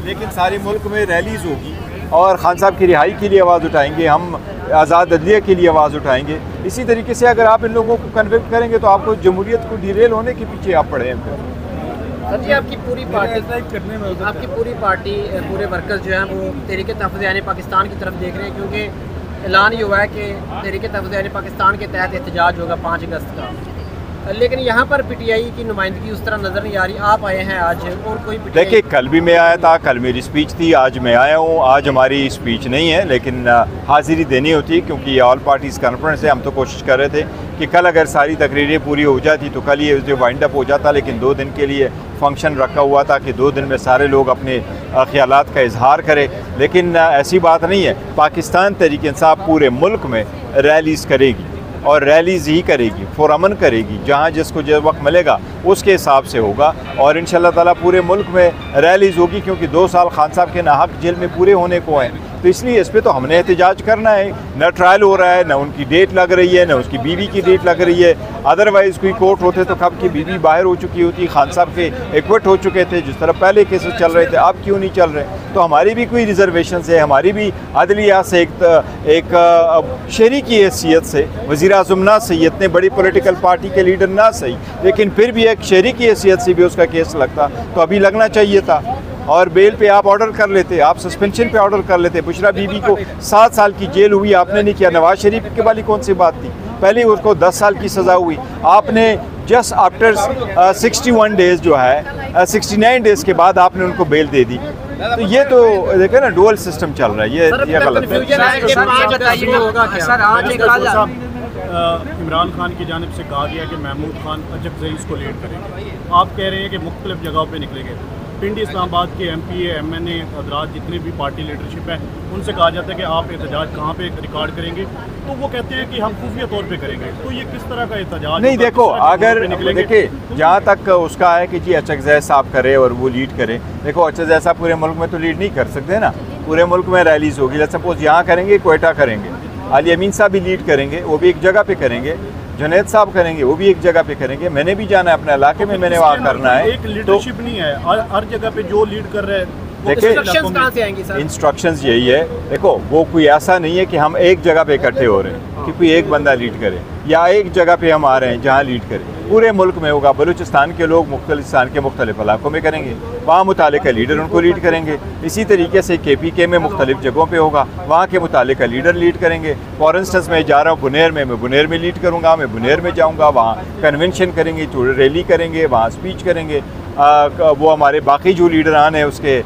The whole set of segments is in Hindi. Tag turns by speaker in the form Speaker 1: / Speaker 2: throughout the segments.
Speaker 1: लेकिन सारे मुल्क में रैलीज़ होगी और खान साहब की रिहाई के लिए आवाज़ उठाएंगे, हम आज़ाद अदलिया के लिए आवाज़ उठाएंगे। इसी तरीके से अगर आप इन लोगों को कन्विक्ट करेंगे तो आपको जमहूरियत को डिरेल होने के पीछे आप पड़े हैं।
Speaker 2: सर जी, आपकी पूरी पार्टी पूरे वर्कर्स जो हैं वो तहरीक तहफ़्फ़ुज़ यानी पाकिस्तान की तरफ देख रहे हैं, क्योंकि ऐलान ये हुआ है कि तहरीक तहफ़्फ़ुज़ यानी पाकिस्तान के तहत एहतजाज होगा 5 अगस्त का। लेकिन यहाँ पर पीटीआई की नुमाइंदगी उस तरह नज़र नहीं आ रही। आप आए हैं आज और कोई
Speaker 1: देखिए, कल भी मैं आया था, कल मेरी स्पीच थी, आज मैं आया हूँ। आज हमारी स्पीच नहीं है, लेकिन हाज़िरी देनी होती है क्योंकि ये ऑल पार्टीज़ कॉन्फ्रेंस है। हम तो कोशिश कर रहे थे कि कल अगर सारी तकरीरें पूरी हो जाती तो कल ये वाइंड अप हो जाता, लेकिन 2 दिन के लिए फंक्शन रखा हुआ था कि 2 दिन में सारे लोग अपने ख्यालात का इजहार करें। लेकिन ऐसी बात नहीं है। पाकिस्तान तहरीक इंसाफ पूरे मुल्क में रैलीज़ करेगी और रैलीज़ ही करेगी, पुरअमन करेगी, जहाँ जिसको जो वक्त मिलेगा उसके हिसाब से होगा। और इंशाअल्लाह ताला पूरे मुल्क में रैलीज़ होगी क्योंकि 2 साल खान साहब के नाहक जेल में पूरे होने को हैं, तो इसलिए इस पर तो हमने एहतजाज करना है। न ट्रायल हो रहा है, न उनकी डेट लग रही है, न उसकी बीवी की डेट लग रही है। अदरवाइज़ कोई कोर्ट होते तो कब की बीवी बाहर हो चुकी होती, खान साहब के एक्विट हो चुके थे, जिस तरह पहले केसेस चल रहे थे, अब क्यों नहीं चल रहे। तो हमारी भी कोई रिजर्वेशन है, हमारी भी अदलिया से एक शहरी की हैसियत से, वज़ीर आज़म ना सही, इतने बड़ी पॉलिटिकल पार्टी के लीडर ना सही, लेकिन फिर भी एक शहरी की हैसियत से भी उसका केस लगता तो अभी लगना चाहिए था। और बेल पे आप ऑर्डर कर लेते, आप सस्पेंशन पे ऑर्डर कर लेते। बुशरा बीबी को 7 साल की जेल हुई, आपने नहीं किया। नवाज शरीफ के वाली कौन सी बात थी, पहले उसको 10 साल की सज़ा हुई, आपने जस्ट आफ्टर 61 डेज़ जो है 69 डेज़ के बाद आपने उनको बेल दे दी। तो ये तो देखे ना, डुअल सिस्टम चल रहा है, ये गलत है।
Speaker 3: इमरान खान की जानिब से कहा गया कि महमूद खान अजकज़ई इसको लीड करेंगे। आप कह रहे हैं कि मुख्तलिफ जगहों पे निकलेंगे। पिंडी इस्लामाबाद के MPA MNA हज़रात जितनी भी पार्टी लीडरशिप है उनसे कहा जाता है कि आप एहतजाज कहाँ पे रिकॉर्ड करेंगे, तो वो कहते हैं कि हम खुफिया तौर पे करेंगे। तो ये किस तरह का एहतजाज नहीं?
Speaker 1: देखो, अगर देखिए जहाँ तक उसका है कि जी अचकज़ई साहब करे और वो लीड करे, देखो अचकज़ई साहब पूरे मुल्क में तो लीड नहीं कर सकते ना, पूरे मुल्क में रैलीज़ होगी। लेट्स सपोज यहाँ करेंगे, क्वेटा करेंगे, अली अमीन साहब भी लीड करेंगे, वो भी एक जगह पे करेंगे, जुनैद साहब करेंगे, वो भी एक जगह पे करेंगे, मैंने भी जाना है अपने इलाके में, मैंने वहाँ करना है।
Speaker 3: एक लीडरशिप नहीं है, हर जगह पे जो लीड कर रहे हैं।
Speaker 1: देखिए इंस्ट्रक्शंस यही है। देखो वो कोई ऐसा नहीं है कि हम एक जगह पे इकट्ठे हो रहे हैं कि कोई एक बंदा लीड करे या एक जगह पे हम आ रहे हैं जहाँ लीड करें। पूरे मुल्क में होगा। बलूचिस्तान के लोग मुख्तलिस्तान के मुख्तलिफ इलाकों में करेंगे, वहाँ मुतालिका लीडर उनको लीड करेंगे। इसी तरीके से KPK में मुख्तलिफ जगहों पे होगा, वहाँ के मुतालिका लीडर लीड करेंगे। फॉर इंस्टेंस मैं जा रहा हूँ बुनेर में, मैं बुनेर में लीड करूँगा, मैं बुनेर में जाऊँगा, वहाँ कन्वेंशन करेंगे, रैली करेंगे, वहाँ स्पीच करेंगे। वो हमारे बाकी जो लीडरान हैं उसके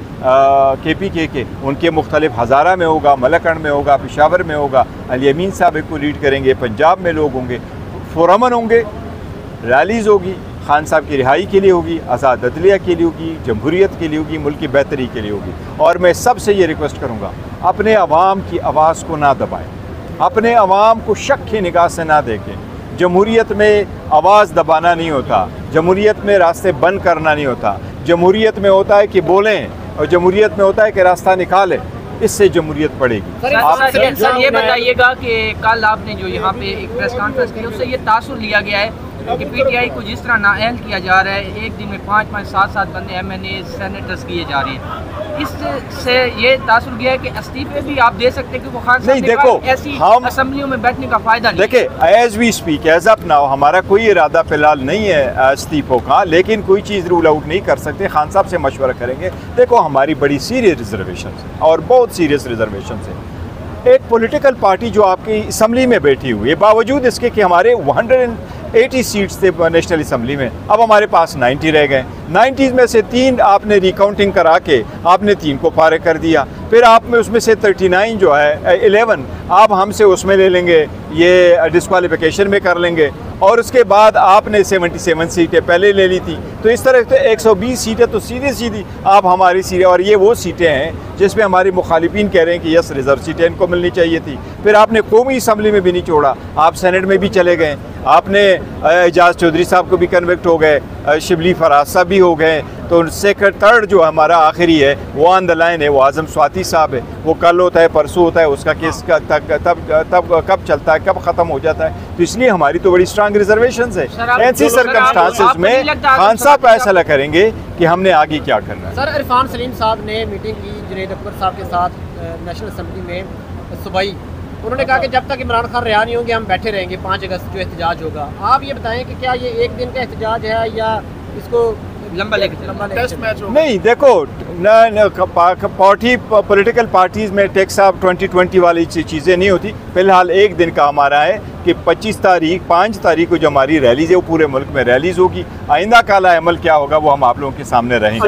Speaker 1: KPK के, उनके मुख्तलिफ हज़ारा में होगा, मलकड़ में होगा, पेशावर में होगा, अली अमीन साहब को लीड करेंगे, पंजाब में लोग होंगे, पुरअमन होंगे, रैलीज़ होगी, खान साहब की रिहाई के लिए होगी, आज़ाद अदलिया के लिए होगी, जमहूरियत के लिए होगी, मुल्क की बेहतरी के लिए होगी। और मैं सबसे ये रिक्वेस्ट करूँगा, अपने अवाम की आवाज़ को ना दबाएँ, अपने अवाम को शक की निगाह से ना देखें। जमहूरियत में आवाज़ दबाना नहीं होता, जमहूरियत में रास्ते बंद करना नहीं होता, जमहूरियत में होता है कि बोलें और जमहूरियत में होता है कि रास्ता निकालें। इससे जमहूरियत पड़ेगी।
Speaker 4: आप ये बताइएगा कि कल आपने जो यहाँ पे एक प्रेस कॉन्फ्रेंस की उससे ये तासुर लिया गया है कि PTI को जिस तरह नाअहल किया जा रहा है, एक दिन में 5-5, 7-7 बंदे MNA सेनेटर्स किए जा रहे हैं, इससे ये तासुर गया है कि इस्तीफे भी आप दे सकते हैं कि वो खान साहब
Speaker 1: नहीं। देखो
Speaker 4: ऐसी
Speaker 1: हम
Speaker 4: असेंबलियों में बैठने का फायदा नहीं।
Speaker 1: देखिए as we speak, as of now हमारा कोई इरादा फिलहाल नहीं है इस्तीफों का, लेकिन कोई चीज़ रूल आउट नहीं कर सकते। खान साहब से मशवरा करेंगे। देखो हमारी बड़ी सीरियस रिजर्वेशन है और बहुत सीरियस रिजर्वेशन है। एक पॉलिटिकल पार्टी जो आपकी असम्बली में बैठी हुई है, बावजूद इसके कि हमारे 180 सीट्स थे नेशनल असम्बली में, अब हमारे पास 90 रह गए। 90 में से 3 आपने रिकाउंटिंग करा के आपने 3 को फारिग कर दिया। फिर आप में उसमें से 39 जो है 11 आप हमसे उसमें ले लेंगे, ये डिस्क्वालिफिकेशन में कर लेंगे, और उसके बाद आपने 77 सीटें पहले ले ली थी। तो इस तरह से 120 सीटें तो सीधी सीधी आप हमारी सीटें, और ये वो सीटें हैं जिसमें हमारे मुखालिफिन कह रहे हैं कि यस रिजर्व सीटें इनको मिलनी चाहिए थी। फिर आपने कौमी असम्बली में भी नहीं छोड़ा, आप सेनेट में भी चले गए, आपने एजाज चौधरी साहब को भी कन्विक्ट हो गए, शिबली फराज साहब भी हो गए। तो तो सेकंड थर्ड जो हमारा आखिरी है वो ऑन द लाइन है, वो आज़म स्वाति साहब है। वो कल होता है, परसों होता है, उसका केस तब कब चलता है, कब ख़त्म हो जाता है। तो इसलिए हमारी तो बड़ी स्ट्रांग रिजर्वेशंस है। ऐसी सर्कमस्टांसेस में खान साहब फैसला करेंगे कि हमने आगे क्या करना है।
Speaker 2: सर, इरफान सलीम साहब ने मीटिंग की जुनैद अकबर साहब के साथ नेशनल असम्बली में सुबह। उन्होंने कहा कि जब तक इमरान खान रिहा नहीं होंगे हम बैठे रहेंगे 5 अगस्त जो एहतजाज होगा। आप ये बताएं कि क्या ये एक दिन का एहतजाज है या इसको
Speaker 4: लंबा लेकर
Speaker 1: नहीं? देखो पॉलिटिकल पार्टीज़ में टेक्स ऑफ 2020 वाली चीज़ें नहीं होती। फिलहाल एक दिन का हमारा है कि 5 तारीख को जो हमारी रैलीज है वो पूरे मुल्क में रैलीज होगी। आइंदा काला अमल क्या होगा वो हम आप लोगों के सामने रहेंगे।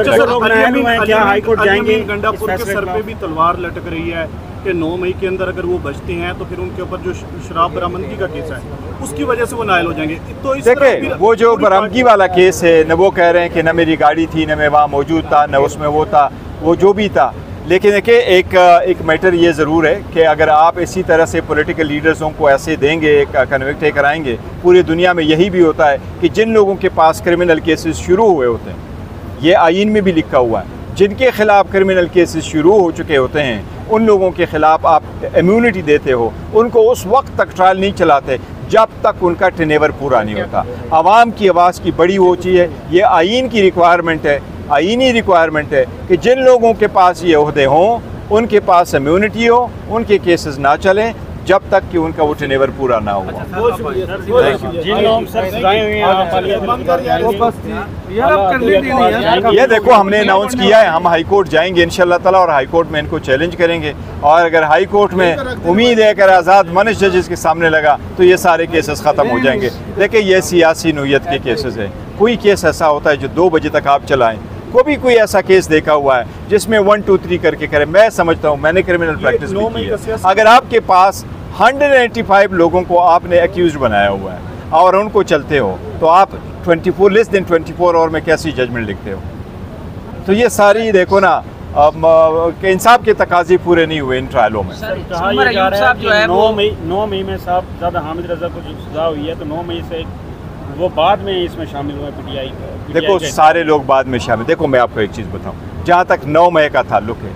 Speaker 3: गंडापुर के सर पे भी तलवार लटक रही है कि 9 मई के अंदर अगर वो बचते हैं तो फिर उनके ऊपर जो शराब बरामदगी का केस है उसकी वजह से वो नायल हो जाएंगे। तो इस
Speaker 1: देखिए वो जो बरामदगी वाला केस है, न वो कह रहे हैं कि न मेरी गाड़ी थी, न मैं वहाँ मौजूद था, न उसमें वो था, वो जो भी था। लेकिन देखिए एक मैटर ये ज़रूर है कि अगर आप इसी तरह से पॉलिटिकल लीडर्सों को ऐसे देंगे, कन्विक्ट कराएंगे, पूरी दुनिया में यही भी होता है कि जिन लोगों के पास क्रिमिनल केसेस शुरू हुए होते हैं, ये आईन में भी लिखा हुआ है, जिनके खिलाफ क्रिमिनल केसेस शुरू हो चुके होते हैं उन लोगों के ख़िलाफ़ आप इम्यूनिटी देते हो। उनको उस वक्त तक ट्रायल नहीं चलाते जब तक उनका टेनेवर पूरा नहीं होता। आवाम की आवाज़ की बड़ी वो चीज़ है, ये आइन की रिक्वायरमेंट है, आइनी रिक्वायरमेंट है कि जिन लोगों के पास ये ओहदे हों उनके पास इम्यूनिटी हो, उनके केसेस ना चलें जब तक कि उनका वो टेनेवर पूरा ना हो। ये देखो हमने अनाउंस किया है, हम हाई कोर्ट जाएंगे इंशाल्लाह ताला और हाई कोर्ट में इनको चैलेंज करेंगे। और अगर हाई कोर्ट में उम्मीद है अगर आज़ाद मनश जजेस के सामने लगा तो ये सारे केसेस ख़त्म हो जाएंगे। देखिए ये सियासी नोयत के केसेस है। कोई केस ऐसा होता है जो 2 बजे तक आप चलाएं, कोई ऐसा केस देखा हुआ है जिसमें 1 2 3 करके करें? मैं समझता हूँ, मैंने क्रिमिनल प्रैक्टिस भी की है। अगर आपके पास 185 लोगों को आपने एक्यूज बनाया हुआ है और उनको चलते हो तो आप 24 आवर में कैसी जजमेंट लिखते हो? तो ये सारी देखो ना कि इंसाफ के तकाजे पूरे नहीं हुए इन ट्रायलों में।
Speaker 5: 9 मई में साहब ज़्यादा हामिद रजा को जो सजा हुई है तो 9 मई से वो बाद में इसमें शामिल हुए पीटीआई।
Speaker 1: देखो सारे लोग बाद में शामिल। देखो मैं आपको एक चीज़ बताऊं, जहाँ तक 9 मई का ताल्लुक है,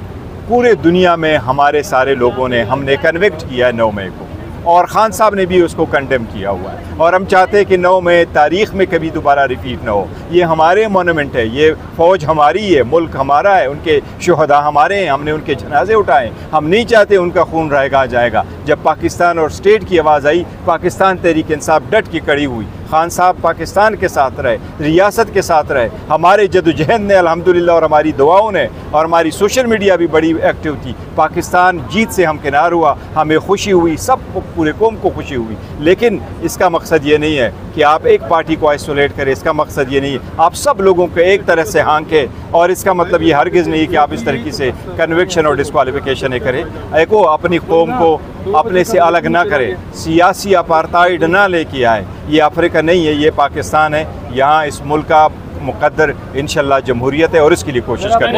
Speaker 1: पूरे दुनिया में हमारे सारे लोगों ने हमने कन्विक्ट किया है 9 मई को, और ख़ान साहब ने भी उसको कंडेम किया हुआ है। और हम चाहते हैं कि 9 मई तारीख़ में कभी दोबारा रिपीट ना हो। ये हमारे मोनूमेंट है, ये फ़ौज हमारी है, मुल्क हमारा है, उनके शुहदा हमारे हैं, हमने उनके जनाजे उठाए। हम नहीं चाहते उनका खून रहेगा जाएगा। जब पाकिस्तान और स्टेट की आवाज़ आई, पाकिस्तान तहरीक इंसाफ डट की खड़ी हुई। खान साहब पाकिस्तान के साथ रहे, रियासत के साथ रहे। हमारे जदोजहद ने अल्हम्दुलिल्लाह और हमारी दुआओं ने और हमारी सोशल मीडिया भी बड़ी एक्टिव थी। पाकिस्तान जीत से हमकिनार हुआ, हमें खुशी हुई, सब पूरे कौम को खुशी हुई। लेकिन इसका मकसद ये नहीं है कि आप एक पार्टी को आइसोलेट करें, इसका मकसद ये नहीं है आप सब लोगों को एक तरह से हाँकें। और इसका मतलब ये हरगिज़ नहीं कि आप इस तरीके से कन्विक्शन और डिस्क्वालिफिकेशन करें। एको अपनी कौम को अपने से अलग ना करे, सियासी अपार्टाइड ना लेके आए। ये अफ्रीका नहीं है, ये पाकिस्तान है। यहाँ इस मुल्क का मुकद्दर इंशाल्लाह जमहूरियत है और इसके लिए कोशिश करें।